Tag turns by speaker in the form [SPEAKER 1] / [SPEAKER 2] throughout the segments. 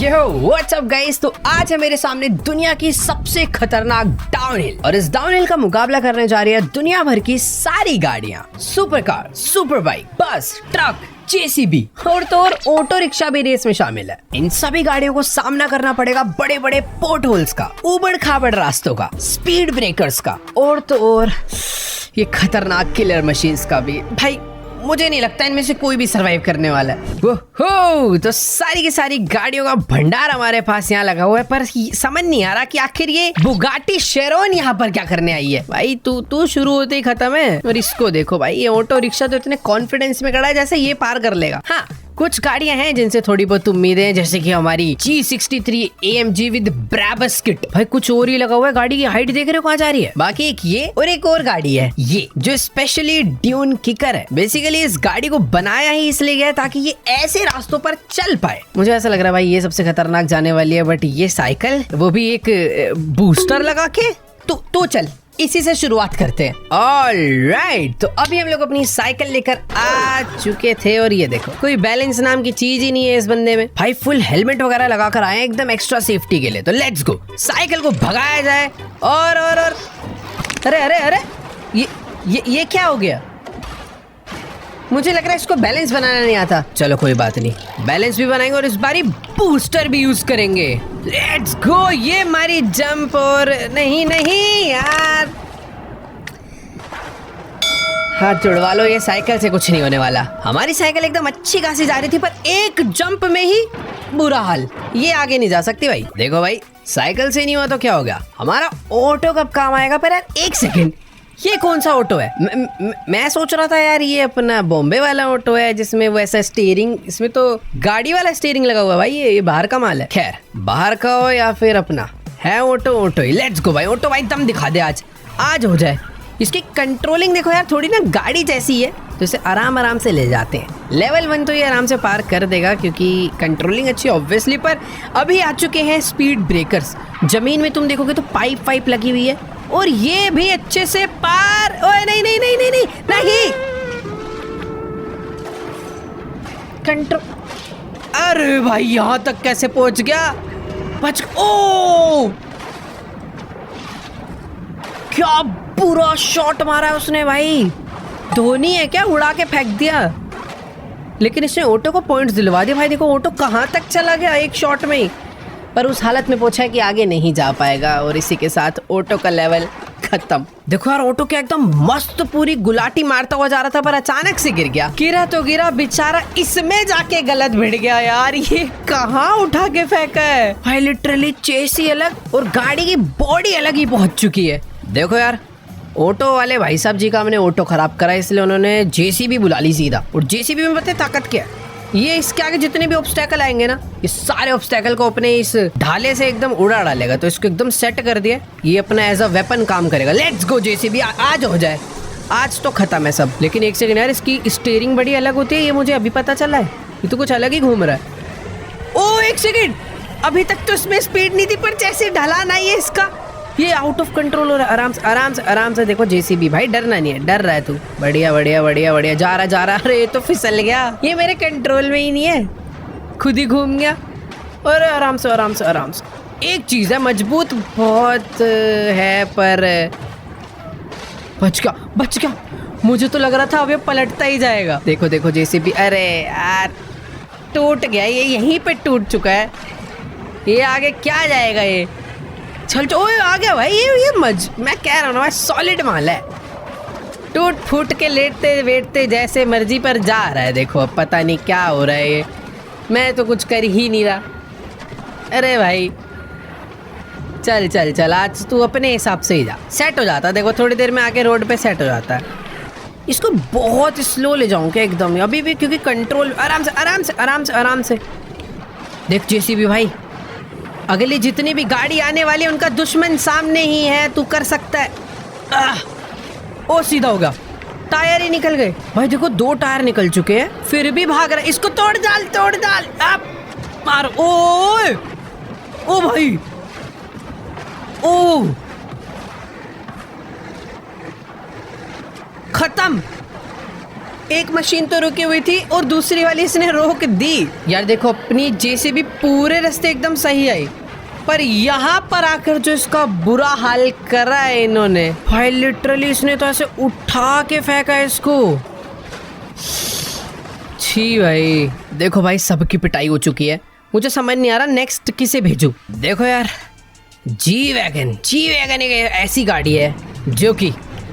[SPEAKER 1] What's up guys. तो आज है मेरे सामने दुनिया की सबसे खतरनाक डाउनहिल, और इस डाउनहिल का मुकाबला करने जा रही है दुनिया भर की सारी गाड़ियां, सुपर कार, सुपर बाइक, बस, ट्रक, जेसीबी और तो और ऑटो रिक्शा भी रेस में शामिल है। इन सभी गाड़ियों को सामना करना पड़ेगा बड़े बड़े पोर्ट होल्स का, उबड़ खाबड़ रास्तों का, स्पीड ब्रेकर्स का और तो और ये खतरनाक किलर मशीन्स का भी। भाई मुझे नहीं लगता इनमें से कोई भी सरवाइव करने वाला है। हो तो सारी की सारी गाड़ियों का भंडार हमारे पास यहाँ लगा हुआ है, पर समझ नहीं आ रहा कि आखिर ये बुगाटी शेरोन यहाँ पर क्या करने आई है। भाई तू शुरू होते ही खत्म है। और इसको देखो भाई, ये ऑटो रिक्शा तो इतने कॉन्फिडेंस में खड़ा है जैसे ये पार कर लेगा। हाँ, कुछ गाड़ियां हैं जिनसे थोड़ी बहुत उम्मीदें हैं, जैसे कि हमारी G63 AMG with Brabus kit. भाई कुछ और ही लगा हुआ है, गाड़ी की हाइट देख रहे हो कहाँ जा रही है। बाकी एक ये और एक और गाड़ी है ये जो स्पेशली ड्यून किकर है। बेसिकली इस गाड़ी को बनाया ही इसलिए गया ताकि ये ऐसे रास्तों पर चल पाए। मुझे ऐसा लग रहा है भाई ये सबसे खतरनाक जाने वाली है, बट ये साइकिल वो भी एक बूस्टर लगा के तो चल इसी से शुरुआत करते हैं। ऑलराइट, तो अभी हम लोग अपनी साइकिल लेकर आ चुके थे और ये देखो कोई बैलेंस नाम की चीज ही नहीं है इस बंदे में। भाई फुल हेलमेट वगैरह लगा कर आए एकदम एक्स्ट्रा सेफ्टी के लिए। तो लेट्स गो, साइकिल को भगाया जाए। और अरे अरे अरे ये क्या हो गया? मुझे लग रहा है इसको बैलेंस बनाना नहीं आता। चलो कोई बात नहीं, बैलेंस भी बनाएंगे और इस बारी बूस्टर भी यूज करेंगे। Let's go. ये हमारी जंप और नहीं यार, हाथ जुड़वा लो, ये साइकिल से कुछ नहीं होने वाला। हमारी साइकिल एकदम अच्छी खासी जा रही थी, पर एक जंप में ही बुरा हाल, ये आगे नहीं जा सकती। भाई देखो भाई, साइकिल से नहीं हुआ तो क्या होगा, हमारा ऑटो कब काम आएगा। पर यार एक सेकेंड, ये कौन सा ऑटो है? मैं सोच रहा था यार ये अपना बॉम्बे वाला ऑटो है जिसमें वो ऐसा स्टीयरिंग, इसमें तो गाड़ी वाला स्टीयरिंग लगा हुआ है। भाई ये बाहर का माल है। खैर बाहर का हो या फिर अपना है, ऑटो ही। लेट्स गो भाई, ऑटो भाई दम दिखा दे, आज हो जाए। इसकी कंट्रोलिंग देखो यार, थोड़ी ना गाड़ी जैसी है, तो इसे आराम से ले जाते हैं। लेवल 1 तो ये आराम से पार कर देगा क्योंकि कंट्रोलिंग अच्छी ऑब्वियसली। पर अभी आ चुके हैं स्पीड ब्रेकर्स। जमीन में तुम देखोगे तो पाइप लगी हुई है और ये भी अच्छे से पार। ओए नहीं कंट्रोल। अरे भाई यहां तक कैसे पहुंच गया? ओ क्या बुरा शॉट मारा है उसने। भाई धोनी है क्या, उड़ा के फेंक दिया। लेकिन इसने ऑटो को पॉइंट्स दिलवा दिए। भाई देखो ऑटो कहां तक चला गया एक शॉट में ही, पर उस हालत में पहुंचा है कि आगे नहीं जा पाएगा। और इसी के साथ ऑटो का लेवल खत्म। देखो यार ऑटो क्या एकदम मस्त पूरी गुलाटी मारता हुआ जा रहा था, पर अचानक से गिर गया। गिरा बेचारा, इसमें जाके गलत भिड़ गया। यार ये कहाँ उठा के फेंका है। भाई लिटरली चेसी अलग और गाड़ी की बॉडी अलग ही पहुंच चुकी है। देखो यार ऑटो वाले भाई साहब जी का हमने ऑटो खराब करा, इसलिए उन्होंने जेसीबी बुला ली सीधा। और जेसीबी में पता है ताकत क्या है? ये इसके आगे जितने भी ऑब्स्टेकल आएंगे ना, ये सारे ऑब्स्टेकल को अपने इस ढाले से एकदम उड़ा डालेगा। तो इसको एकदम सेट कर दिया, ये अपना एज अ वेपन काम करेगा। लेट्स गो जेसीबी, आज हो जाए। आज तो खत्म है सब। लेकिन एक सेकंड यार, इसकी स्टीयरिंग बड़ी अलग होती है, ये मुझे अभी पता चला है। ये तो कुछ अलग ही घूम रहा है। ओ एक सेकंड, अभी तक तो इसमें स्पीड नहीं थी, पर जैसे ढलान आई है इसका, ये आउट ऑफ कंट्रोल हो रहा है। आराम से देखो जेसीबी। भाई डरना नहीं है, डर रहा है तू। बढ़िया जा रहा। अरे ये तो फिसल गया, ये मेरे कंट्रोल में ही नहीं है, खुद ही घूम गया। और आराम से। एक चीज है, मजबूत बहुत है, पर बच गया। मुझे तो लग रहा था अब ये पलटता ही जाएगा। देखो जेसीबी, अरे यार टूट गया, ये यहीं पे टूट चुका है। ये आगे क्या जाएगा ये? चल ओए आ गया भाई। मैं कह रहा हूँ ना, सॉलिड माल है। टूट फूट के लेटते जैसे मर्जी पर जा रहा है। देखो अब पता नहीं क्या हो रहा है ये, मैं तो कुछ कर ही नहीं रहा। अरे भाई चल आज तू अपने हिसाब से ही जा, सेट हो जाता। देखो थोड़ी देर में आके रोड पे सेट हो जाता है। इसको बहुत स्लो ले जाऊँ क्या एकदम अभी भी, क्योंकि कंट्रोल आराम से। देख जेसीबी भाई, अगली जितनी भी गाड़ी आने वाली है उनका दुश्मन सामने ही है, तू कर सकता है। ओ सीधा हो गया, टायर ही निकल गए। भाई देखो 2 टायर निकल चुके हैं, फिर भी भाग रहा है। इसको तोड़ डाल आप मार। ओ भाई ओ खत्म। एक मशीन तो रुकी हुई थी और दूसरी वाली इसने रोक दी। यार देखो अपनी जेसीबी पूरे रास्ते एकदम सही आई, पर यहाँ पर आकर जो इसका बुरा हाल करा है इन्होंने, भाई लिटरली इसने तो ऐसे उठा के फेंका है इसको। छी भाई, देखो भाई सबकी पिटाई हो चुकी है, मुझे समझ नहीं आ रहा नेक्स्ट किसे भेजूं। देखो यार जी वैगन एक ऐसी गाड़ी है जो कि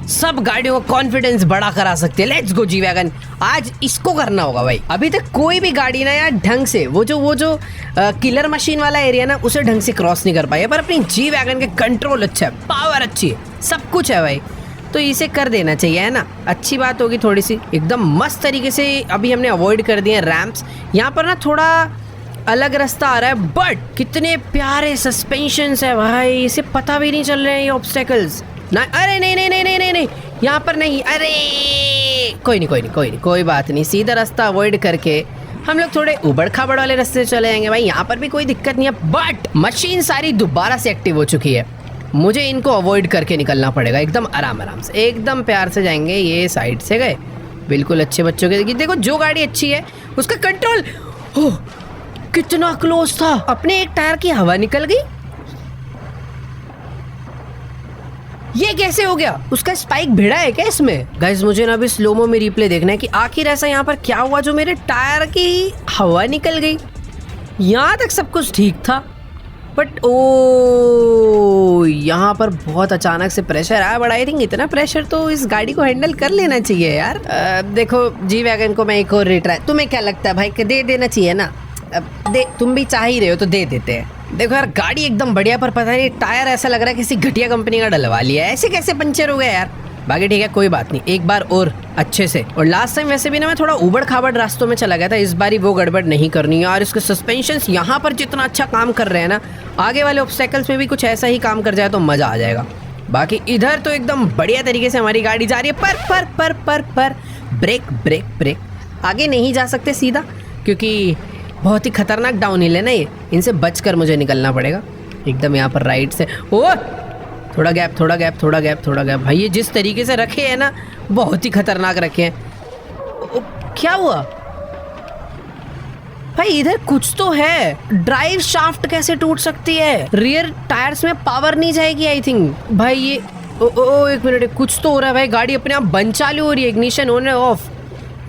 [SPEAKER 1] सब गाड़ियों का कॉन्फिडेंस बड़ा करा सकती है। लेट्स गो जी वैगन, आज इसको करना होगा भाई। अभी तक कोई भी गाड़ी ना यार ढंग से वो जो किलर मशीन वाला एरिया ना उसे ढंग से क्रॉस नहीं कर पाई है, पर अपनी जी वैगन के कंट्रोल अच्छा है, पावर अच्छी है, सब कुछ है भाई, तो इसे कर देना चाहिए, है ना। अच्छी बात होगी थोड़ी सी, एकदम मस्त तरीके से अभी हमने अवॉइड कर दिए रैम्प्स। यहाँ पर ना थोड़ा अलग रास्ता आ रहा है, बट कितने प्यारे सस्पेंशंस है भाई, इसे पता भी नहीं चल रहे हैं ये ऑब्स्टेकल्स ना। अरे नहीं, यहाँ पर नहीं, अरे कोई बात नहीं, सीधा रास्ता अवॉइड करके हम लोग थोड़े उबड़ खाबड़ वाले रास्ते से चले जाएंगे भाई, यहाँ पर भी कोई दिक्कत नहीं है। बट मशीन सारी दोबारा से एक्टिव हो चुकी है, मुझे इनको अवॉइड करके निकलना पड़ेगा, एकदम आराम से, एकदम प्यार से जाएंगे। ये साइड से गए, बिल्कुल अच्छे बच्चों के। देखो जो गाड़ी अच्छी है उसका कंट्रोल, ओह कितना क्लोज था, अपने एक टायर की हवा निकल गई। ये कैसे हो गया? उसका स्पाइक भिड़ा है क्या इसमें? गाइस मुझे ना अभी स्लोमो में रिप्ले देखना है कि आखिर ऐसा यहाँ पर क्या हुआ जो मेरे टायर की हवा निकल गई। यहाँ तक सब कुछ ठीक था, बट ओ यहाँ पर बहुत अचानक से प्रेशर आया, बट आई थिंक इतना प्रेशर तो इस गाड़ी को हैंडल कर लेना चाहिए यार। देखो जी वैगन को मैं एक और रिट्राई, तुम्हें क्या लगता है भाई कि दे देना चाहिए ना? दे, तुम भी चाह ही रहे हो तो दे देते हैं। देखो यार गाड़ी एकदम बढ़िया, पर पता नहीं टायर ऐसा लग रहा है किसी घटिया कंपनी का डलवा लिया है, ऐसे कैसे पंचर हो गया यार। बाकी ठीक है कोई बात नहीं, एक बार और अच्छे से। और लास्ट टाइम वैसे भी ना मैं थोड़ा उबड़ खाबड़ रास्तों में चला गया था, इस बारी वो गड़बड़ नहीं करनी है। और इसके सस्पेंशंस यहाँ पर जितना अच्छा काम कर रहे हैं ना, आगे वाले ऑब्स्टेकल्स में भी कुछ ऐसा ही काम कर जाए तो मज़ा आ जाएगा। बाकी इधर तो एकदम बढ़िया तरीके से हमारी गाड़ी जा रही है, पर ब्रेक आगे नहीं जा सकते सीधा, क्योंकि बहुत ही खतरनाक डाउन हिल है ना ये, इनसे बचकर मुझे निकलना पड़ेगा। एकदम यहाँ पर राइट से, ओ थोड़ा गैप भाई, ये जिस तरीके से रखे हैं ना बहुत ही खतरनाक रखे हैं। क्या हुआ भाई? इधर कुछ तो है, ड्राइव शाफ्ट कैसे टूट सकती है? रियर टायर्स में पावर नहीं जाएगी आई थिंक भाई। ये एक मिनट, कुछ तो हो रहा है भाई, गाड़ी अपने आप बंद चालू हो रही है, इग्निशन ऑन है ऑफ।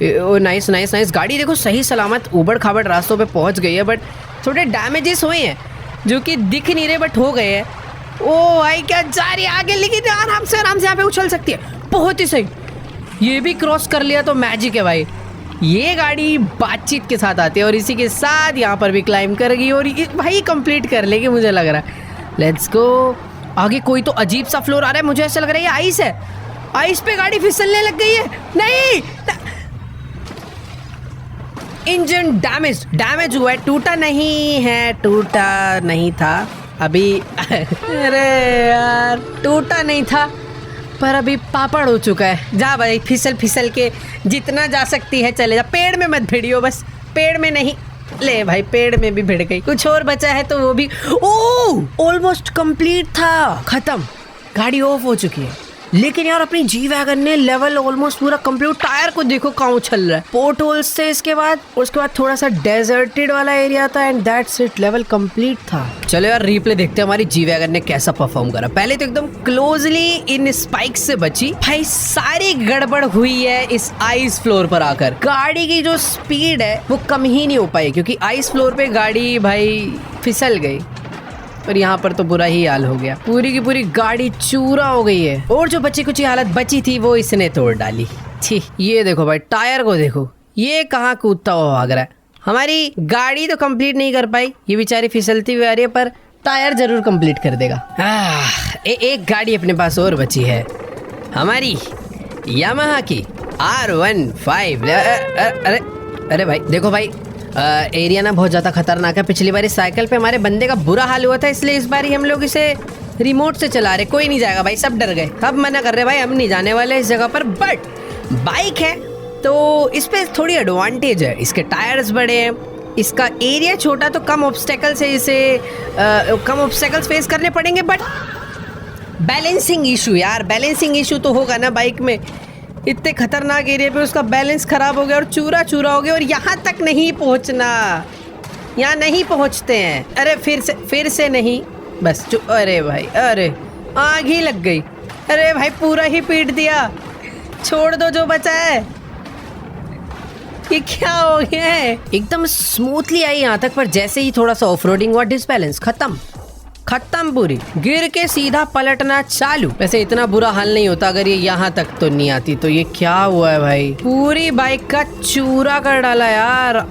[SPEAKER 1] नाइस गाड़ी देखो सही सलामत ऊबड़ खाबड़ रास्तों पे पहुंच गई है, बट थोड़े डैमेजेस हुए हैं जो कि दिख नहीं रहे बट हो गए हैं। ओ भाई क्या जा रही है आगे, लेकिन आराम से यहाँ पे उछल सकती है, बहुत ही सही। ये भी क्रॉस कर लिया तो मैजिक है भाई। ये गाड़ी बातचीत के साथ आती है और इसी के साथ यहाँ पर भी क्लाइम कर गई और भाई कंप्लीट कर लेगी मुझे लग रहा है। Let's go. आगे कोई तो अजीब सा फ्लोर आ रहा है, मुझे ऐसा लग रहा है ये आइस है, आइस पे गाड़ी फिसलने लग गई है। नहीं, इंजन डैमेज हुआ है, टूटा नहीं था अभी। अरे यार टूटा नहीं था पर अभी पापड़ हो चुका है। जा भाई फिसल के जितना जा सकती है चले जा, पेड़ में मत भिड़ियो, बस पेड़ में नहीं। ले भाई पेड़ में भी भिड़ गई, कुछ और बचा है तो वो भी। ओह ऑलमोस्ट कंप्लीट था, खत्म, गाड़ी ऑफ हो चुकी है। लेकिन यार अपनी जी वैगन ने लेवल ऑलमोस्ट पूरा कंप्लीट। टायर को देखो कहाँ उछल रहा है, पोर्ट होल्स थे इसके बाद, उसके बाद थोड़ा सा डेजर्टेड वाला एरिया था and that's it, level complete था। चलो यार रीप्ले देखते हैं हमारी जी वैगन ने कैसा परफॉर्म करा। पहले तो एकदम क्लोजली इन स्पाइक्स से बची भाई, सारी गड़बड़ हुई है इस आइस फ्लोर पर आकर। गाड़ी की जो स्पीड है वो कम ही नहीं हो पाई क्योंकि आइस फ्लोर पे गाड़ी भाई फिसल गई और यहाँ पर तो बुरा ही हाल हो गया, पूरी की पूरी गाड़ी चूरा हो गई है और जो बची कुछ हालत बची थी वो इसने तोड़ डाली। छी, ये देखो भाई टायर को देखो, ये कहाँ कूदता हुआ भाग रहा है। हमारी गाड़ी तो कंप्लीट नहीं कर पाई, ये बेचारी फिसलती हुई आ रही है, पर टायर जरूर कंप्लीट कर देगा। एक गाड़ी अपने पास और बची है, हमारी यामाहा की R15। अरे भाई देखो भाई एरिया ना बहुत ज़्यादा खतरनाक है। पिछली बार इस साइकिल पे हमारे बंदे का बुरा हाल हुआ था, इसलिए इस बार हम लोग इसे रिमोट से चला रहे। कोई नहीं जाएगा भाई, सब डर गए, अब मना कर रहे भाई, हम नहीं जाने वाले इस जगह पर। बट बाइक है तो इस पे थोड़ी एडवांटेज है, इसके टायर्स बड़े हैं, इसका एरिया छोटा तो कम ऑब्स्टेकल्स है, इसे कम ऑब्स्टेकल्स फेस करने पड़ेंगे। बट बैलेंसिंग इशू यार, बैलेंसिंग इशू तो होगा ना बाइक में, इतने खतरनाक एरिया पे उसका बैलेंस खराब हो गया और चूरा चूरा हो गया, और यहाँ तक नहीं पहुँचना, यहाँ नहीं पहुँचते हैं। अरे फिर से नहीं, बस अरे भाई, अरे आग ही लग गई। अरे भाई पूरा ही पीट दिया, छोड़ दो जो बचा है। ये क्या हो गया है? एकदम स्मूथली आई यहाँ तक, पर जैसे ही थोड़ा सा ऑफ रोडिंग हुआ डिसबैलेंस खत्म पूरी, गिर के सीधा पलटना चालू। वैसे इतना बुरा हाल नहीं होता अगर ये यहाँ तक तो नहीं आती। तो ये क्या हुआ है भाई, पूरी बाइक का चूरा कर डाला यार।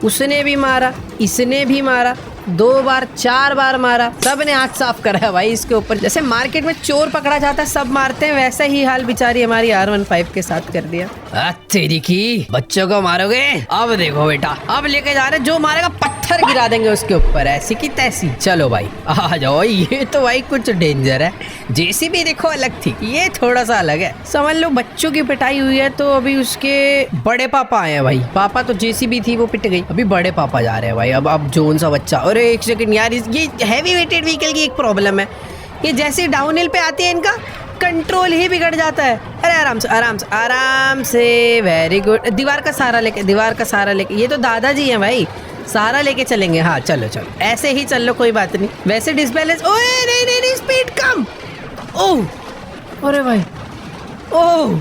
[SPEAKER 1] उसने भी मारा, इसने भी मारा, 2 बार 4 बार मारा, सब ने हाथ साफ करा है भाई इसके ऊपर। जैसे मार्केट में चोर पकड़ा जाता है सब मारते हैं, वैसा ही हाल बेचारी हमारी R15 के साथ कर दिया। तेरी की, बच्चों को मारोगे? अब देखो बेटा, अब लेके जा रहे, जो मारेगा पत्थर गिरा देंगे उसके ऊपर, ऐसी की तैसी। चलो भाई आ जाओ। ये तो भाई कुछ डेंजर है। JCB देखो अलग थी, ये थोड़ा सा अलग है। समझ लो बच्चों की पिटाई हुई है, तो अभी उसके बड़े पापा आए हैं भाई। पापा तो JCB थी, वो पिट गई, अभी बड़े पापा जा रहे हैं भाई। अब जोन सा बच्चा। अरे एक सेकंड यार, ये हैवी वेटेड व्हीकल की एक प्रॉब्लम है, ये जैसे डाउन हिल पे आती है इनका कंट्रोल ही बिगड़ जाता है। अरे आराम से, वेरी गुड। दीवार का सहारा लेके, ये तो दादाजी हैं भाई, सहारा लेके चलेंगे। हाँ चलो ऐसे ही चल लो, कोई बात नहीं। वैसे डिसबैलेंस, ओए नहीं, स्पीड कम। ओह अरे भाई, ओह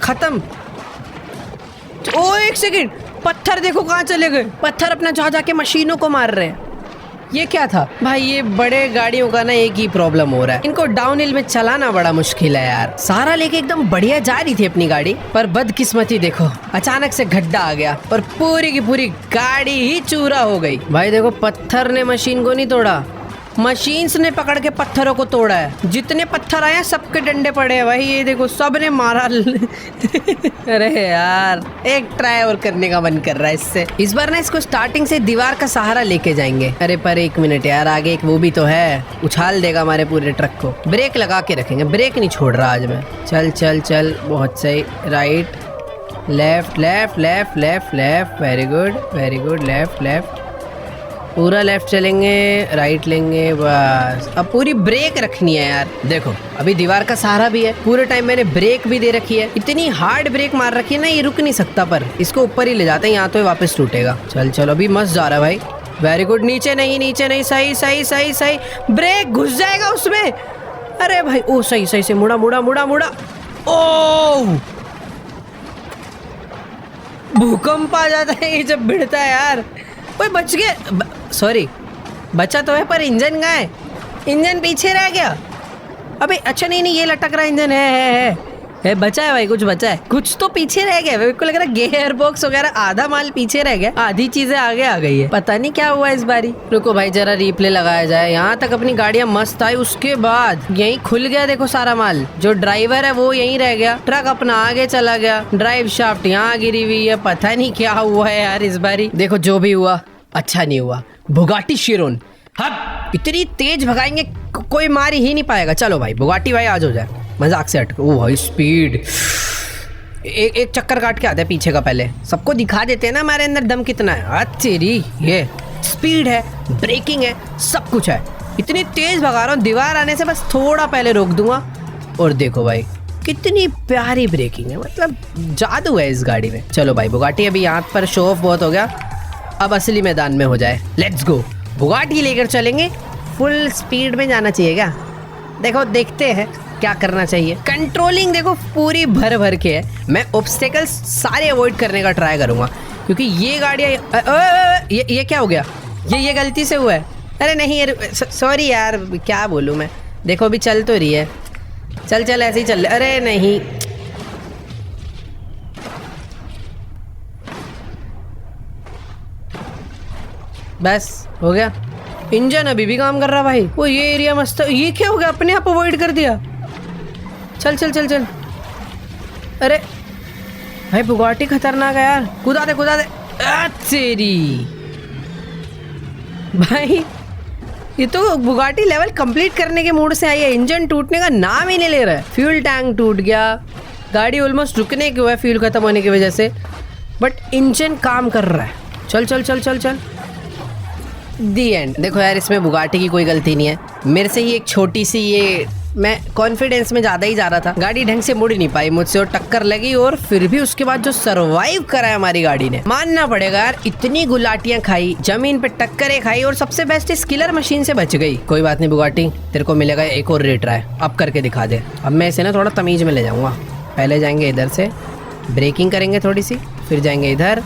[SPEAKER 1] खत्म। ओ एक सेकंड, पत्थर देखो कहाँ चले गए। पत्थर अपना जाके मशीनों को मार रहे हैं। ये क्या था भाई? ये बड़े गाड़ियों का ना एक ही प्रॉब्लम हो रहा है, इनको डाउन हिल में चलाना बड़ा मुश्किल है यार। सहारा लेके एकदम बढ़िया जा रही थी अपनी गाड़ी, पर बदकिस्मती देखो, अचानक से गड्ढा आ गया और पूरी की पूरी गाड़ी ही चूरा हो गई। भाई देखो, पत्थर ने मशीन को नहीं तोड़ा, मशीन्स ने पकड़ के पत्थरों को तोड़ा है। जितने पत्थर आए हैं सबके डंडे पड़े हैं भाई, ये देखो सब ने मारा। अरे यार, एक ट्राई और करने का मन कर रहा है इससे। इस बार ना इसको स्टार्टिंग से दीवार का सहारा लेके जाएंगे। अरे पर 1 मिनट यार, आगे एक वो भी तो है, उछाल देगा हमारे पूरे ट्रक को। ब्रेक लगा के रखेंगे, ब्रेक नहीं छोड़ रहा आज मैं। चल, बहुत सही। Right, left, very good, left, पूरा लेफ्ट चलेंगे, राइट लेंगे, बस। अब पूरी ब्रेक रखनी है यार। देखो अभी दीवार का सहारा भी है, पूरे टाइम मैंने ब्रेक भी दे रखी है। इतनी हार्ड ब्रेक मार रखी है ना, ये रुक नहीं सकता, पर इसको ऊपर ही ले जाते हैं, यहाँ तो ये वापस टूटेगा। चल अभी मस्त जा रहा है भाई, वेरी गुड। नीचे नहीं, सही। ब्रेक घुस जाएगा उसमें। अरे भाई, ओ सही से मुड़ा। ओ भूकंप आ जाता है ये जब भिड़ता है यार। ओए बच गया, सॉरी बचा तो है, पर इंजन कहाँ है? इंजन पीछे रह गया। अबे अच्छा नहीं, ये लटक रहा इंजन है, बचा है भाई, कुछ बचा है, कुछ तो पीछे रह गया। मेरे को लग रहा है गियर बॉक्स वगैरह आधा माल पीछे रह गया, आधी चीजें आगे आ गई है। पता नहीं क्या हुआ इस बारी। रुको भाई जरा रिप्ले लगाया जाए। यहाँ तक अपनी गाड़ियाँ मस्त आई, उसके बाद यहीं खुल गया देखो सारा माल। जो ड्राइवर है वो यहीं रह गया, ट्रक अपना आगे चला गया, ड्राइव शाफ्ट यहाँ गिरी हुई है। पता नहीं क्या हुआ है यार इस बारी। देखो जो भी हुआ अच्छा नहीं हुआ। बुगाटी शिरोन इतनी तेज भगाएंगे कोई मार ही नहीं पाएगा। चलो भाई बुगाटी भाई आज हो जाए, मजाक से हटके। ओ भाई स्पीड, एक चक्कर काट के आते हैं पीछे का, पहले सबको दिखा देते हैं ना हमारे अंदर दम कितना है। तेरी ये स्पीड है, ब्रेकिंग है, सब कुछ है। इतनी तेज भगा रहा हूँ, दीवार आने से बस थोड़ा पहले रोक दूंगा। और देखो भाई कितनी प्यारी ब्रेकिंग है, मतलब जादू है इस गाड़ी में। चलो भाई बुगाटी अभी यहाँ पर शो ऑफ बहुत हो गया, अब असली मैदान में हो जाए। लेट्स गो, बुगाटी लेकर चलेंगे। फुल स्पीड में जाना चाहिए क्या? देखो देखते हैं क्या करना चाहिए। कंट्रोलिंग देखो पूरी भर के है। मैं ऑब्स्टेकल्स सारे अवॉइड करने का ट्राई करूंगा, क्योंकि ये गाड़ियाँ ये क्या हो गया? ये गलती से हुआ है। अरे नहीं सॉरी यार, क्या बोलूँ मैं। देखो अभी चल तो रही है, चल ऐसे ही चल। अरे नहीं, बस हो गया। इंजन अभी भी काम कर रहा भाई। वो ये एरिया मस्त है। ये क्या हो गया? अपने आप अवॉइड कर दिया। चल। अरे भाई बुगाटी खतरनाक है यार। कूदा दे। तेरी भाई ये तो बुगाटी लेवल कंप्लीट करने के मूड से आई है, इंजन टूटने का नाम ही नहीं ले रहा है। फ्यूल टैंक टूट गया, गाड़ी ऑलमोस्ट रुकने की हुआ है फ्यूल खत्म होने की वजह से, बट इंजन काम कर रहा है। चल दी एंड। देखो यार इसमें बुगाटी की कोई गलती नहीं है, मेरे से ही एक छोटी सी ये मैं कॉन्फिडेंस में ज्यादा ही जा रहा था, गाड़ी ढंग से मुड़ नहीं पाई मुझसे और टक्कर लगी। और फिर भी उसके बाद जो सरवाइव करा है हमारी गाड़ी ने, मानना पड़ेगा यार। इतनी गुलाटियां खाई, जमीन पे टक्करें खाई और सबसे बेस्ट इस किलर मशीन से बच गई। कोई बात नहीं बुगाटी, तेरे को मिलेगा एक और रिट्राई, अब करके दिखा दे। अब मैं इसे ना थोड़ा तमीज में ले जाऊंगा। पहले जाएंगे इधर से, ब्रेकिंग करेंगे थोड़ी सी, फिर जाएंगे इधर,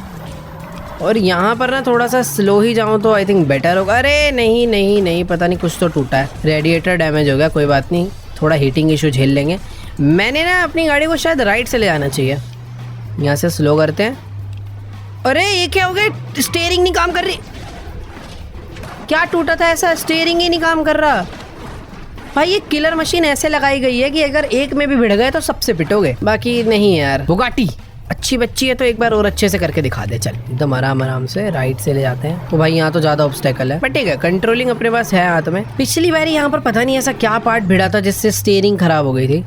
[SPEAKER 1] और यहाँ पर ना थोड़ा सा स्लो ही जाऊँ तो आई थिंक बेटर होगा। अरे नहीं नहीं नहीं, पता नहीं कुछ तो टूटा है, रेडिएटर डैमेज हो गया। कोई बात नहीं, थोड़ा हीटिंग इशू झेल लेंगे। मैंने ना अपनी गाड़ी को शायद राइट से ले जाना चाहिए। यहाँ से स्लो करते हैं। अरे ये क्या हो गया, स्टीयरिंग नहीं काम कर रही। क्या टूटा था ऐसा, स्टीयरिंग ही नहीं काम कर रहा। भाई ये किलर मशीन ऐसे लगाई गई है कि अगर एक में भी भिड़ गए तो सबसे पिटोगे, बाकी नहीं यार। बुगाटी अच्छी बच्ची है तो एक बार और अच्छे से करके दिखा दे। चल एकदम आराम आराम से राइट से ले जाते हैं। तो भाई यहाँ तो ज्यादा ऑब्स्टेकल है, बट ठीक है, कंट्रोलिंग अपने पास है हाथ में। पिछली बार यहाँ पर पता नहीं ऐसा क्या पार्ट भिड़ा था जिससे स्टीयरिंग खराब हो गई थी।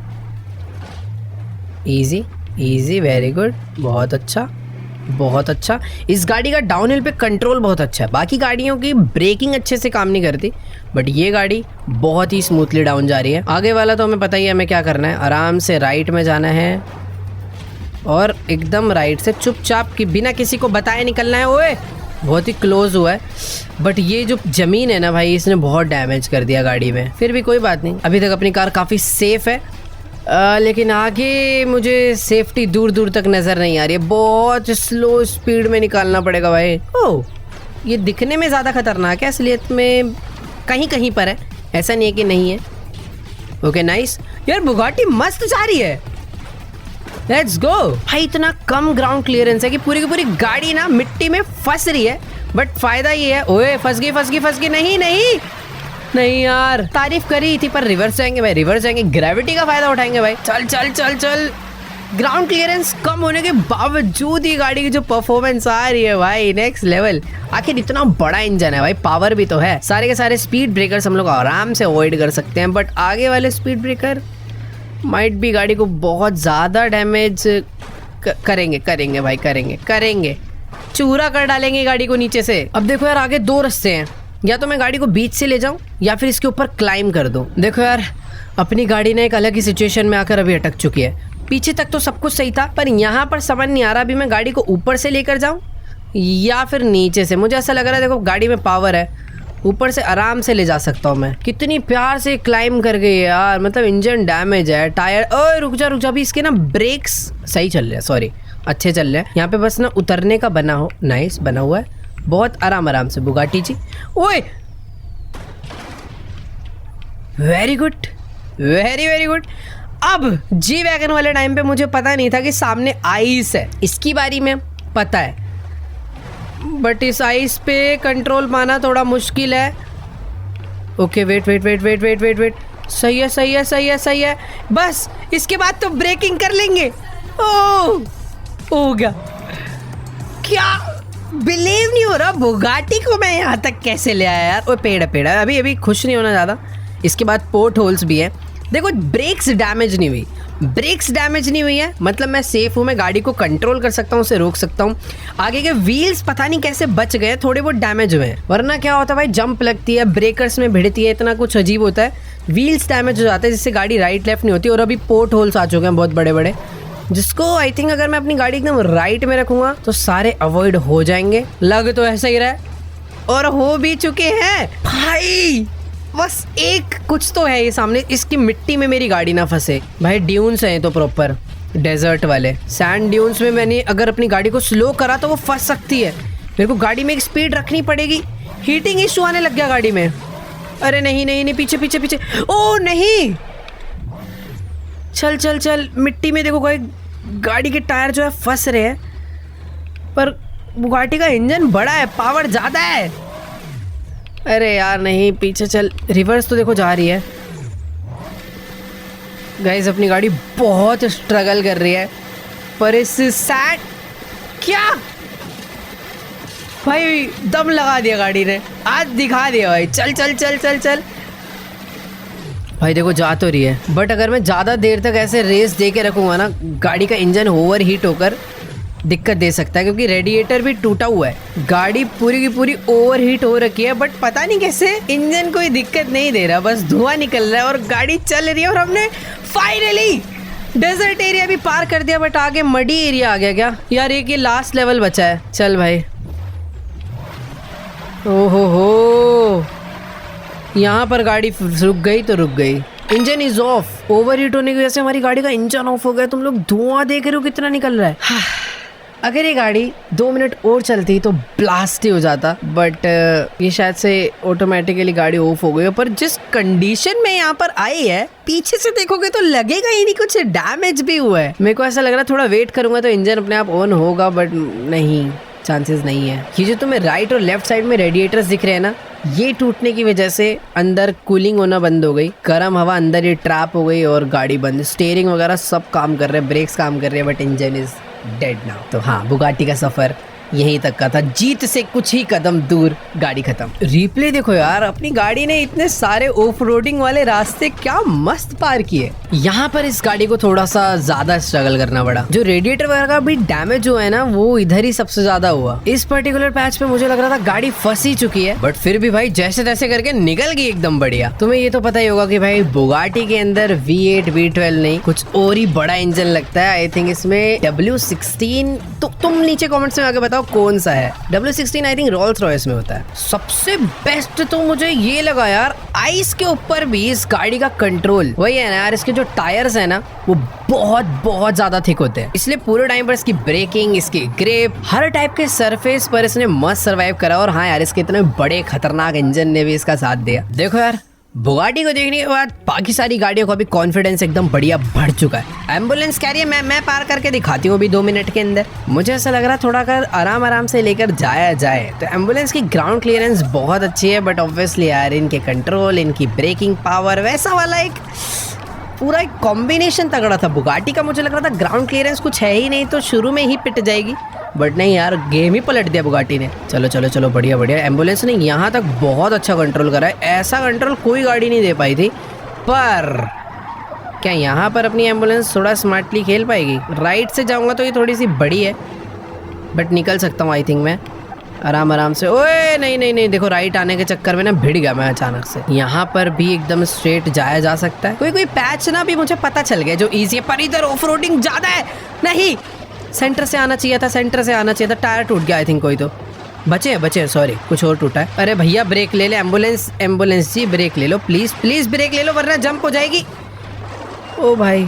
[SPEAKER 1] इजी इजी, वेरी गुड, बहुत अच्छा बहुत अच्छा। इस गाड़ी का डाउनहिल पे कंट्रोल बहुत अच्छा है। बाकी गाड़ियों की ब्रेकिंग अच्छे से काम नहीं करती, बट ये गाड़ी बहुत ही स्मूथली डाउन जा रही है। आगे वाला तो हमें पता ही है हमें क्या करना है। आराम से राइट में जाना है और एकदम राइट से चुपचाप कि बिना किसी को बताए निकलना है। ओए बहुत ही क्लोज हुआ है, बट ये जो जमीन है ना भाई, इसने बहुत डैमेज कर दिया गाड़ी में। फिर भी कोई बात नहीं, अभी तक अपनी कार काफ़ी सेफ है। लेकिन आगे मुझे सेफ्टी दूर दूर तक नज़र नहीं आ रही है। बहुत स्लो स्पीड में निकालना पड़ेगा भाई। ओह ये दिखने में ज़्यादा खतरनाक है, असलियत में कहीं कहीं पर है, ऐसा नहीं है कि नहीं है। ओके नाइस यार, बुगाटी मस्त जा रही है। Let's go. भाई इतना कम ग्राउंड क्लियरेंस है कि पूरी की पूरी गाड़ी ना मिट्टी में फंस रही है, बट फायदा ये है। ओए फंस गई फंस गई फंस गई। नहीं नहीं नहीं यार, तारीफ करी थी पर रिवर्स जाएंगे भाई, रिवर्स जाएंगे, ग्रेविटी का फायदा उठाएंगे भाई। चल चल चल चल। ग्राउंड क्लियरेंस कम होने के बावजूद ही गाड़ी की जो परफॉर्मेंस आ रही है भाई, नेक्स्ट लेवल। आखिर इतना बड़ा इंजन है भाई, पावर भी तो है। सारे के सारे स्पीड ब्रेकर्स हम लोग आराम से अवॉइड कर सकते हैं, बट आगे वाले स्पीड ब्रेकर माइट भी गाड़ी को बहुत ज़्यादा डैमेज करेंगे करेंगे भाई, करेंगे करेंगे, चूरा कर डालेंगे गाड़ी को नीचे से। अब देखो यार, आगे दो रास्ते हैं, या तो मैं गाड़ी को बीच से ले जाऊं या फिर इसके ऊपर क्लाइम कर दूं। देखो यार, अपनी गाड़ी ने एक अलग ही सिचुएशन में आकर अभी अटक चुकी है। पीछे तक तो सब कुछ सही था, पर यहाँ पर समझ नहीं आ रहा अभी मैं गाड़ी को ऊपर से लेकर जाऊं या फिर नीचे से। मुझे ऐसा लग रहा है, देखो गाड़ी में पावर है, ऊपर से आराम से ले जा सकता हूँ मैं। कितनी प्यार से क्लाइम कर गई यार, मतलब इंजन डैमेज है, टायर। ओए रुक जा रुक जा, अभी इसके ना ब्रेक्स सही चल रहे हैं, सॉरी अच्छे चल रहे हैं। यहाँ पे बस ना उतरने का बना हो, नाइस बना हुआ है, बहुत आराम आराम से बुगाटी जी। ओए very good, very very good. अब जी वैगन वाले टाइम पे मुझे पता नहीं था कि सामने आइस है, इसकी बारी में पता है, बट इस आइस पे कंट्रोल पाना थोड़ा मुश्किल है। Okay wait wait wait wait wait wait wait, सही है सही है सही है सही है, बस इसके बाद तो ब्रेकिंग कर लेंगे। ओह हो गया। क्या बिलीव नहीं हो रहा, बुगाटी को मैं यहाँ तक कैसे ले आया यार। ओ पेड़ है पेड़ है, अभी अभी खुश नहीं होना ज़्यादा। इसके बाद पोर्ट होल्स भी हैं। देखो ब्रेक्स डैमेज नहीं हुई, ब्रेक्स डैमेज नहीं हुई है, मतलब मैं सेफ हूँ, मैं गाड़ी को कंट्रोल कर सकता हूँ, उसे रोक सकता हूँ। आगे के व्हील्स पता नहीं कैसे बच गए, थोड़े बहुत डैमेज हुए हैं, वरना क्या होता है भाई, जंप लगती है, ब्रेकर्स में भिड़ती है, इतना कुछ अजीब होता है, व्हील्स डैमेज हो जाते हैं, जिससे गाड़ी राइट लेफ्ट नहीं होती। और अभी पोर्ट होल्स आ चुके हैं बहुत बड़े बड़े, जिसको आई थिंक अगर मैं अपनी गाड़ी एकदम राइट में रखूँगा तो सारे अवॉइड हो जाएंगे। लग तो ऐसा ही रहा है, और हो भी चुके हैं भाई। बस एक कुछ तो है ये सामने, इसकी मिट्टी में मेरी गाड़ी ना फंसे भाई। ड्यून्स हैं तो प्रॉपर डेजर्ट वाले सैंड ड्यून्स में मैंने अगर अपनी गाड़ी को स्लो करा तो वो फंस सकती है। मेरे को गाड़ी में एक स्पीड रखनी पड़ेगी। हीटिंग इशू आने लग गया गाड़ी में। अरे नहीं नहीं नहीं, पीछे पीछे पीछे, ओ नहीं, चल चल चल। मिट्टी में देखो भाई, गाड़ी के टायर जो है फंस रहे हैं, पर बुगाटी का इंजन बड़ा है, पावर ज़्यादा है। अरे यार नहीं, पीछे चल। रिवर्स तो देखो जा रही है गाइस, अपनी गाड़ी बहुत स्ट्रगल कर रही है, पर इस सैड क्या भाई, दम लगा दिया गाड़ी ने, आज दिखा दिया भाई। चल चल चल चल चल भाई, देखो जा तो रही है, बट अगर मैं ज़्यादा देर तक ऐसे रेस दे के रखूँगा ना, गाड़ी का इंजन ओवर हीट होकर दिक्कत दे सकता है क्योंकि रेडिएटर भी टूटा हुआ है। गाड़ी पूरी की पूरी ओवरहीट हो रखी है, बट पता नहीं कैसे इंजन कोई दिक्कत नहीं दे रहा, बस धुआं निकल रहा है और गाड़ी चल रही है। और हमने फाइनली डेजर्ट एरिया भी पार कर दिया, बट आगे मडी एरिया आ गया क्या यार। एक ये लास्ट लेवल बचा है। चल भाई, ओहो हो, यहाँ पर गाड़ी रुक गई तो रुक गई। Engine is of. ओवरहीट होने की वजह से हमारी गाड़ी का इंजन ऑफ हो गया। तुम लोग धुआं देख रहे हो कितना निकल रहा है। अगर ये गाड़ी 2 मिनट और चलती तो ब्लास्ट ही हो जाता, बट ये शायद से ऑटोमेटिकली गाड़ी ऑफ हो गई। पर जिस कंडीशन में यहाँ पर आई है, पीछे से देखोगे तो लगेगा ही नहीं कुछ डैमेज भी हुआ है। मेरे को ऐसा लग रहा है थोड़ा वेट करूंगा तो इंजन अपने आप ऑन होगा, बट नहीं, चांसेस नहीं है। ये जो तुम्हें राइट और लेफ्ट साइड में रेडिएटर्स दिख रहे हैं ना, ये टूटने की वजह से अंदर कूलिंग होना बंद हो गई, गर्म हवा अंदर ही ट्रैप हो गई और गाड़ी बंद। स्टीयरिंग वगैरह सब काम कर रहे हैं, ब्रेक्स काम कर रहे हैं, but engine is dead now. तो हाँ, बुगाटी का सफर यहीं तक का था, जीत से कुछ ही कदम दूर, गाड़ी खत्म। रिप्ले देखो यार, अपनी गाड़ी ने इतने सारे ऑफ रोडिंग वाले रास्ते क्या मस्त पार किए। यहाँ पर इस गाड़ी को थोड़ा सा ज्यादा स्ट्रगल करना पड़ा। जो रेडिएटर वगैरह का भी डैमेज हुआ है ना, वो इधर ही सबसे ज्यादा हुआ। इस पर्टिकुलर पैच पे मुझे लग रहा था गाड़ी फंस ही चुकी है, बट फिर भी भाई जैसे तैसे करके निकल गई एकदम बढ़िया। तुम्हें ये तो पता ही होगा कि भाई बुगाटी के अंदर V8 V12 नहीं, कुछ और ही बड़ा इंजन लगता है। आई थिंक इसमें W16, तो तुम नीचे कॉमेंट्स में आके बताओ कौन सा है। W16 I think Rolls Royce में होता है। सबसे बेस्ट तो मुझे ये लगा यार, आइस के ऊपर भी इस गाड़ी का कंट्रोल। वही है ना यार, इसके जो टायर्स है ना, वो बहुत बहुत ज्यादा थिक होते हैं, इसलिए पूरे टाइम पर इसकी ब्रेकिंग, इसकी ग्रिप, हर टाइप के सरफेस पर इसने मस्त सर्वाइव करा। और हाँ यार, इसके इतने बड़े खतरनाक इंजन ने भी इसका साथ दिया। देखो यार, बुगाटी को देखने के बाद बाकी सारी गाड़ियों का भी कॉन्फिडेंस एकदम बढ़िया बढ़ चुका है। एम्बुलेंस कैरियर मैं पार करके दिखाती हूँ अभी 2 मिनट के अंदर। मुझे ऐसा लग रहा है थोड़ा अगर आराम आराम से लेकर जाया जाए तो एम्बुलेंस की ग्राउंड क्लियरेंस बहुत अच्छी है, बट ऑब्वियसली यार इनके कंट्रोल, इनकी ब्रेकिंग पावर, वैसा वाला एक पूरा एक कॉम्बिनेशन तगड़ा था। बुगाटी का मुझे लग रहा था ग्राउंड क्लियरेंस कुछ है ही नहीं, तो शुरू में ही पिट जाएगी, बट नहीं यार, गेम ही पलट दिया बुगाटी ने। चलो चलो चलो, बढ़िया बढ़िया। एम्बुलेंस ने यहाँ तक बहुत अच्छा कंट्रोल करा है, ऐसा कंट्रोल कोई गाड़ी नहीं दे पाई थी। पर क्या यहाँ पर अपनी एम्बुलेंस थोड़ा स्मार्टली खेल पाएगी? राइट से जाऊँगा तो ये थोड़ी सी बड़ी है, बट निकल सकता हूँ आई थिंक मैं आराम आराम से। ओए नहीं नहीं नहीं, देखो राइट आने के चक्कर में ना भिड़ गया मैं अचानक से। यहाँ पर भी एकदम स्ट्रेट जाया जा सकता है। कोई पैच ना भी मुझे पता चल गया जो इजी है, पर इधर ऑफ रोडिंग ज्यादा है। नहीं, सेंटर से आना चाहिए था, सेंटर से आना चाहिए था। टायर टूट गया आई थिंक कोई, तो बचे सॉरी, कुछ और टूटा है। अरे भैया ब्रेक ले ले, एम्बुलेंस जी ब्रेक ले लो प्लीज प्लीज, ब्रेक ले लो वरना जंप हो जाएगी। ओ भाई,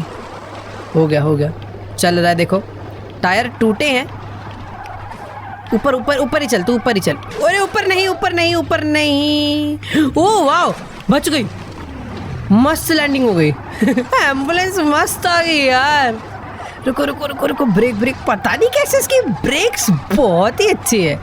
[SPEAKER 1] हो गया, चल रहा है। देखो टायर टूटे हैं। ऊपर ही चल, तू ऊपर ही चल। अरे ऊपर नहीं। ओ वाह, बच गई, मस्त लैंडिंग हो गई। एम्बुलेंस मस्त आ गई यार। रुको, ब्रेक। पता नहीं कैसे इसकी ब्रेक्स बहुत ही अच्छी है।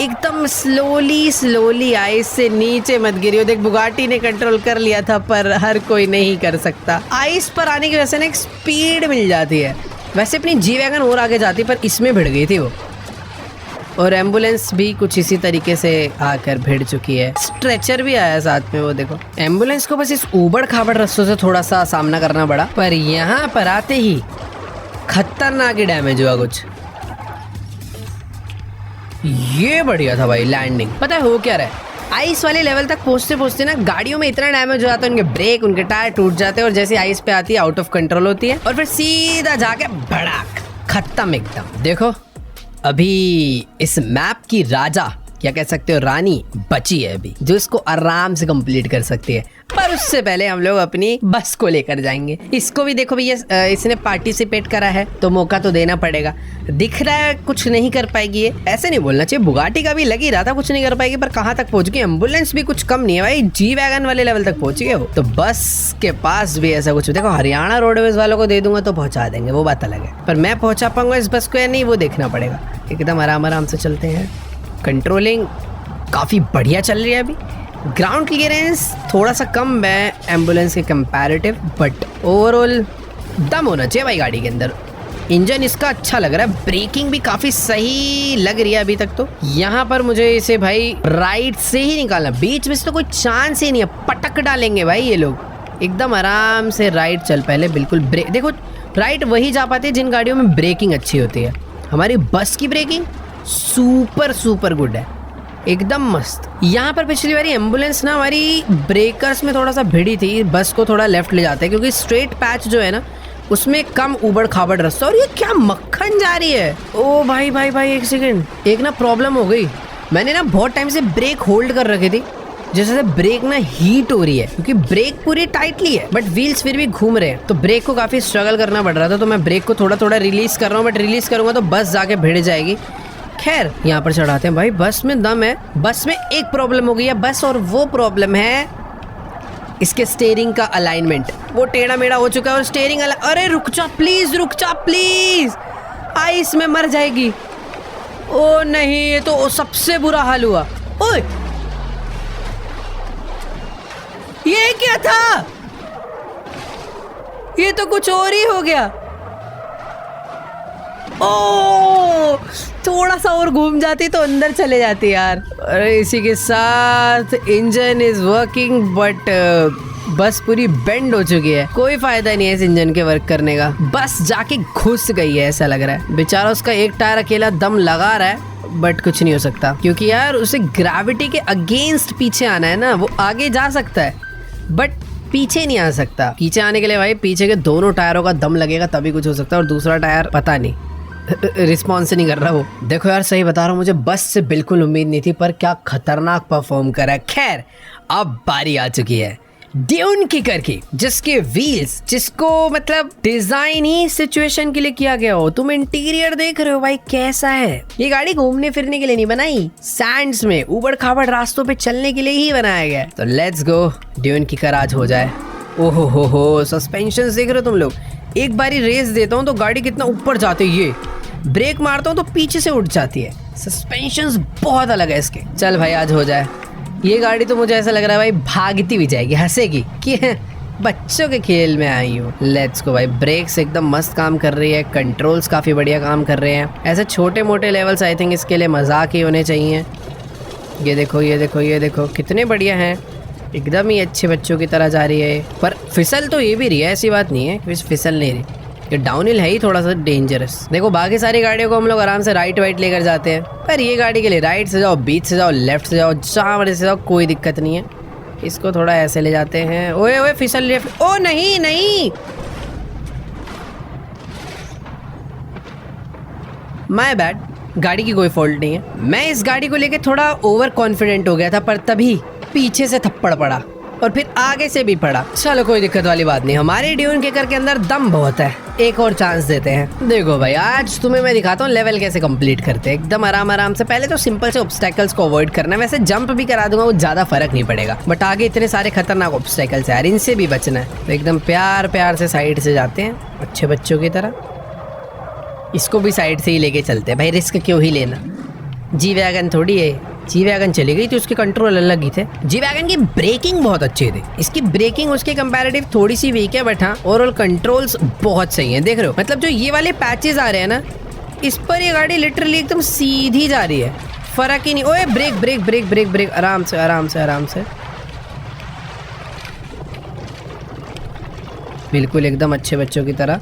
[SPEAKER 1] एकदम स्लोली आइस से नीचे मत गिरियो। देख, बुगाटी ने कंट्रोल कर लिया था, पर हर कोई नहीं कर सकता। आइस पर आने की वजह से ना एक स्पीड मिल जाती है। वैसे अपनी जी वैगन और आगे जाती, पर इसमें भिड़ गई थी वो। और एम्बुलेंस भी कुछ इसी तरीके से आकर भिड़ चुकी है। स्ट्रेचर भी आया साथ में, वो देखो। एम्बुलेंस को बस इस ऊबड़ खाबड़ रास्तों से थोड़ा सा सामना करना पड़ा, पर यहाँ पर आते ही खतरनाक ही डैमेज हुआ कुछ। ये बढ़िया था भाई लैंडिंग। पता है हो क्या रहा है, आइस वाले लेवल तक पहुंचते ना गाड़ियों में इतना डैमेज हो जाता है, उनके ब्रेक, उनके टायर टूट जाते हैं, और जैसे आइस पे आती है आउट ऑफ कंट्रोल होती है, और फिर सीधा जाके भड़ाक खत्म एकदम। देखो अभी इस मैप की राजा, क्या कह सकते हो, रानी बची है अभी, जो इसको आराम से कंप्लीट कर सकती है। पर उससे पहले हम लोग अपनी बस को लेकर जाएंगे। इसको भी देखो भैया, इसने पार्टिसिपेट करा है तो मौका तो देना पड़ेगा। दिख रहा है कुछ नहीं कर पाएगी ये, ऐसे नहीं बोलना चाहिए। बुगाटी का भी लग ही रहा था कुछ नहीं कर पाएगी, पर कहाँ तक पहुंच गई। एम्बुलेंस भी कुछ कम नहीं है भाई, जी वैगन वाले लेवल तक पहुंच गए वो। तो बस के पास भी ऐसा कुछ, देखो हरियाणा रोडवेज वालों को दे दूंगा तो पहुंचा देंगे, वो बात अलग है, पर मैं पहुंचा पाऊंगा इस बस को या नहीं वो देखना पड़ेगा। एकदम आराम से चलते हैं। कंट्रोलिंग काफी बढ़िया चल रही है अभी। ग्राउंड क्लियरेंस थोड़ा सा कम है एम्बुलेंस के कंपैरेटिव, बट ओवरऑल दम होना चाहिए भाई गाड़ी के अंदर। इंजन इसका अच्छा लग रहा है, ब्रेकिंग भी काफी सही लग रही है अभी तक। तो यहाँ पर मुझे इसे भाई राइट से ही निकालना, बीच में तो कोई चांस ही नहीं है, पटक डालेंगे भाई ये लोग। एकदम आराम से राइट चल, पहले बिल्कुल ब्रेक। देखो राइट वही जा पाते हैं जिन गाड़ियों में ब्रेकिंग अच्छी होती है, हमारी बस की ब्रेकिंग सुपर सुपर गुड है, एकदम मस्त। यहाँ पर पिछली बारी एम्बुलेंस ना हमारी ब्रेकर्स में थोड़ा सा भिड़ी थी, बस को थोड़ा लेफ्ट ले जाते हैं क्योंकि स्ट्रेट पैच जो है ना उसमें कम उबड़ खाबड़ रास्ता। और ये क्या मक्खन जा रही है। ओ भाई भाई भाई एक सेकंड, एक ना प्रॉब्लम हो गई। मैंने ना बहुत टाइम से ब्रेक होल्ड कर रखी थी, जैसे ब्रेक ना हीट हो रही है क्योंकि ब्रेक पूरी टाइटली है बट व्हील्स फिर भी घूम रहे हैं, तो ब्रेक को काफी स्ट्रगल करना पड़ रहा था। तो मैं ब्रेक को थोड़ा थोड़ा रिलीज कर रहा हूँ, बट रिलीज करूंगा तो बस जाके भिड़ जाएगी। खैर यहाँ पर चढ़ाते हैं भाई, बस में दम है। बस में एक प्रॉब्लम हो गई है बस, और वो प्रॉब्लम है इसके स्टीयरिंग का अलाइनमेंट। वो टेढ़ा मेढ़ा हो चुका है और स्टीयरिंग अरे रुक जा प्लीज, रुक जा प्लीज, आइस में मर जाएगी। ओ नहीं, ये तो सबसे बुरा हाल हुआ। ओए ये क्या था, ये तो कुछ और ही हो गया। ओ थोड़ा सा और घूम जाती तो अंदर चले जाती यार। अरे इसी के साथ इंजन इज वर्किंग बट बस पूरी बेंड हो चुकी है। कोई फायदा नहीं है इस इंजन के वर्क करने का, बस जाके घुस गई है ऐसा लग रहा है। बेचारा उसका एक टायर अकेला दम लगा रहा है बट कुछ नहीं हो सकता क्योंकि यार उसे ग्रेविटी के अगेंस्ट पीछे आना है ना। वो आगे जा सकता है बट पीछे नहीं आ सकता। पीछे आने के लिए भाई पीछे के दोनों टायरों का दम लगेगा तभी कुछ हो सकता है, और दूसरा टायर पता नहीं रिस्पॉन्स नहीं कर रहा वो। देखो यार सही बता रहा हूँ, मुझे बस से बिल्कुल उम्मीद नहीं थी पर क्या खतरनाक परफॉर्म करा है। खैर अब बारी आ चुकी है ड्यून किकर की, जिसके व्हील्स, जिसको मतलब डिजाइन ही सिचुएशन के लिए किया गया हो। तुम इंटीरियर देख रहे हो भाई कैसा है। ये गाड़ी घूमने फिरने के लिए नहीं बनाई, सैंड्स में उबड़ खाबड़ रास्तों पे चलने के लिए ही बनाया गया है। तो लेट्स गो ड्यून किकर आज हो जाए। ओहो हो सस्पेंशन देख रहे हो तुम लोग। एक बारी रेस देता हूँ तो गाड़ी कितना ऊपर जाती है, ये ब्रेक मारता हूँ तो पीछे से उठ जाती है। सस्पेंशंस बहुत अलग है इसके। चल भाई आज हो जाए। ये गाड़ी तो मुझे ऐसा लग रहा है भाई भागती भी जाएगी, हंसेगी कि बच्चों के खेल में आई हूँ। लेट्स गो भाई। ब्रेक्स एकदम मस्त काम कर रही है, कंट्रोल्स काफ़ी बढ़िया काम कर रहे हैं। ऐसे छोटे मोटे लेवल्स आई थिंक इसके लिए मजाक ही होने चाहिए। ये देखो ये देखो ये देखो कितने बढ़िया हैं, एकदम ही अच्छे बच्चों की तरह जा रही है। पर फिसल तो ये भी रही है, ऐसी बात नहीं है कि फिसल नहीं रही। ये डाउनहिल है ही थोड़ा सा डेंजरस। देखो बाकी सारी गाड़ियों को हम लोग आराम से राइट वाइट लेकर जाते हैं, पर ये गाड़ी के लिए राइट से जाओ, बीच से जाओ, लेफ्ट से जाओ, जहाँ मर्जी से जाओ, कोई दिक्कत नहीं है। इसको थोड़ा ऐसे ले जाते हैं। ओए ओए फिसल रही है। ओ नहीं नहीं, माय बैड, गाड़ी की कोई फॉल्ट नहीं है। मैं इस गाड़ी को लेके थोड़ा ओवर कॉन्फिडेंट हो गया था, पर तभी पीछे से थप्पड़ पड़ा और फिर आगे से भी पड़ा। चलो कोई दिक्कत वाली बात नहीं, हमारे ड्यून किकर के अंदर दम बहुत है, एक और चांस देते हैं। देखो भाई आज तुम्हें मैं दिखाता हूँ लेवल कैसे कंप्लीट करते हैं, एकदम आराम आराम से। पहले तो सिंपल से ऑब्स्टेकल्स को अवॉइड करना है, वैसे जंप भी करा दूंगा वो ज्यादा फर्क नहीं पड़ेगा, बट आगे इतने सारे खतरनाक ऑब्स्टेकल्स है यार, इनसे भी बचना है। तो एकदम प्यार प्यार से साइड से जाते हैं अच्छे बच्चों की तरह। इसको भी साइड से ही लेके चलते हैं भाई, रिस्क क्यों ही लेना। जी वैगन थोड़ी है, जी वैगन चली गई तो उसके कंट्रोल अलग ही थे। जी वैगन की ब्रेकिंग बहुत अच्छी थी, इसकी ब्रेकिंग उसके कंपैरेटिव थोड़ी सी वीक है, बट हाँ ओवरऑल कंट्रोल्स बहुत सही हैं। देख रहे हो मतलब जो ये वाले पैचेस आ रहे हैं ना, इस पर ये गाड़ी लिटरली एकदम सीधी जा रही है, फर्क ही नहीं। ओए break break break break break, आराम से आराम से आराम से, बिल्कुल एकदम अच्छे बच्चों की तरह।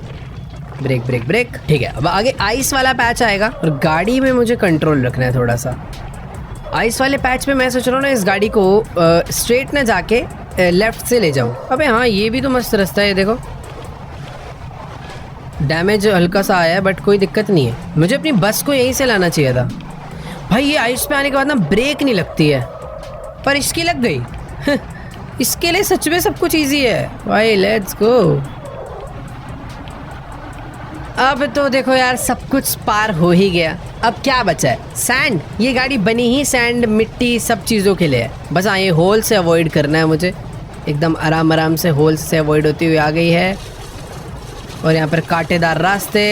[SPEAKER 1] ब्रेक ब्रेक ब्रेक, ठीक है। अब आगे आइस वाला पैच आएगा और गाड़ी में मुझे कंट्रोल रखना है थोड़ा सा। आइस वाले पैच में मैं सोच रहा हूँ ना इस गाड़ी को स्ट्रेट ना जाके लेफ्ट से ले जाऊँ। अबे हाँ ये भी तो मस्त रास्ता है, देखो डैमेज हल्का सा आया है बट कोई दिक्कत नहीं है। मुझे अपनी बस को यहीं से लाना चाहिए था भाई। ये आइस पे आने के बाद ना ब्रेक नहीं लगती है, पर इसकी लग गई इसके लिए सच में सब कुछ ईजी है भाई। Let's go. अब तो देखो यार सब कुछ पार हो ही गया, अब क्या बचा है, सैंड। ये गाड़ी बनी ही सैंड मिट्टी सब चीज़ों के लिए है, बस हाँ ये होल से अवॉइड करना है मुझे। एकदम आराम आराम से होल से अवॉइड होती हुई आ गई है, और यहाँ पर कांटेदार रास्ते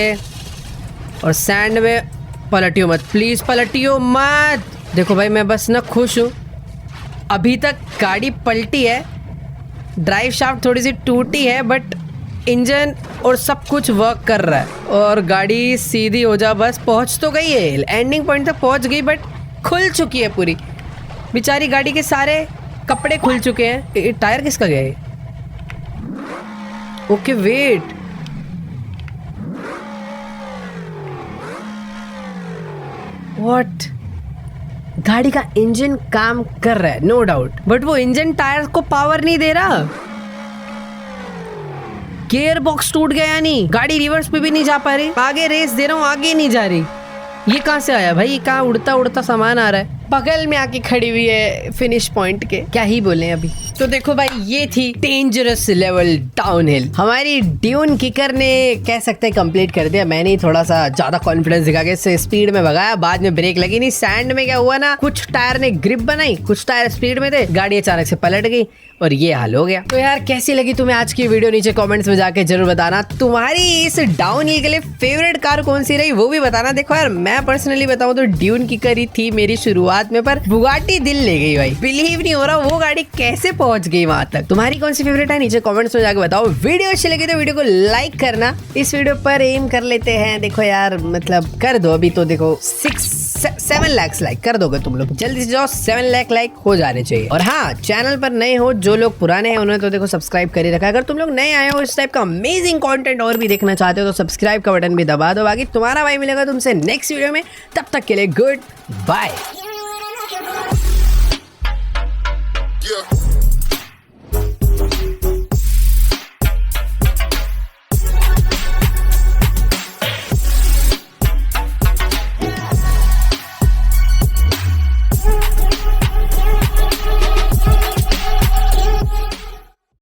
[SPEAKER 1] और सैंड में पलटियो मत प्लीज़, पलटियो मत। देखो भाई मैं बस ना खुश हूँ, अभी तक गाड़ी पलटी है, ड्राइव शाफ्ट थोड़ी सी टूटी है, बट इंजन और सब कुछ वर्क कर रहा है और गाड़ी सीधी हो जा। बस पहुंच तो गई है, एंडिंग पॉइंट तक पहुंच गई, बट खुल चुकी है पूरी। बेचारी गाड़ी के सारे कपड़े खुल चुके हैं। टायर किसका गया है? ओके वेट, व्हाट, गाड़ी का इंजन काम कर रहा है नो डाउट, बट वो इंजन टायर को पावर नहीं दे रहा। गियर बॉक्स टूट गया, यानी गाड़ी रिवर्स पे भी नहीं जा पा रही। आगे रेस दे रहा हूँ, आगे नहीं जा रही। ये कहाँ से आया भाई, कहाँ उड़ता उड़ता सामान आ रहा है। बगल में आके खड़ी हुई है फिनिश पॉइंट के, क्या ही बोले अभी। तो देखो भाई, ये थी डेंजरस लेवल डाउनहिल। हमारी ड्यून किकर ने कह सकते हैं कंप्लीट कर दिया। मैंने ही थोड़ा सा ज्यादा कॉन्फिडेंस दिखा के स्पीड में भगाया, बाद में ब्रेक लगी नहीं। सैंड में क्या हुआ ना, कुछ टायर ने ग्रिप बनाई, कुछ टायर स्पीड में थे, गाड़ी अचानक से पलट गई और ये हाल हो गया। तो यार कैसी लगी तुम्हें आज की वीडियो, नीचे कमेंट्स में जाके जरूर बताना। तुम्हारी इस डाउनहिल के लिए फेवरेट कार कौन सी रही वो भी बताना। देखो यार, मैं पर्सनली बताऊं तो ड्यून किकर ही थी मेरी शुरुआत में, पर बुगाटी दिल ले गई भाई। बिलीव नहीं हो रहा वो गाड़ी कैसे पहुंच गई वहां तक। तुम्हारी कौन सी फेवरेट है नीचे कमेंट्स में जाके बताओ। वीडियो अच्छी लगी तो वीडियो को लाइक करना। इस वीडियो पर एम कर लेते हैं, देखो यार मतलब कर दो अभी तो, देखो 7 लाख लाइक कर दोगे तुम लोग, जल्दी से जाओ 7 लाख लाइक हो जाने चाहिए। और हाँ, चैनल पर नए हो, जो लोग पुराने हैं उन्होंने तो देखो सब्सक्राइब कर ही रखा है। अगर तुम लोग नए आए हो, इस टाइप का अमेजिंग कंटेंट और भी देखना चाहते हो तो सब्सक्राइब का बटन भी दबा दो। बाकी तुम्हारा भाई मिलेगा तुमसे नेक्स्ट वीडियो में, तब तक के लिए गुड बाय।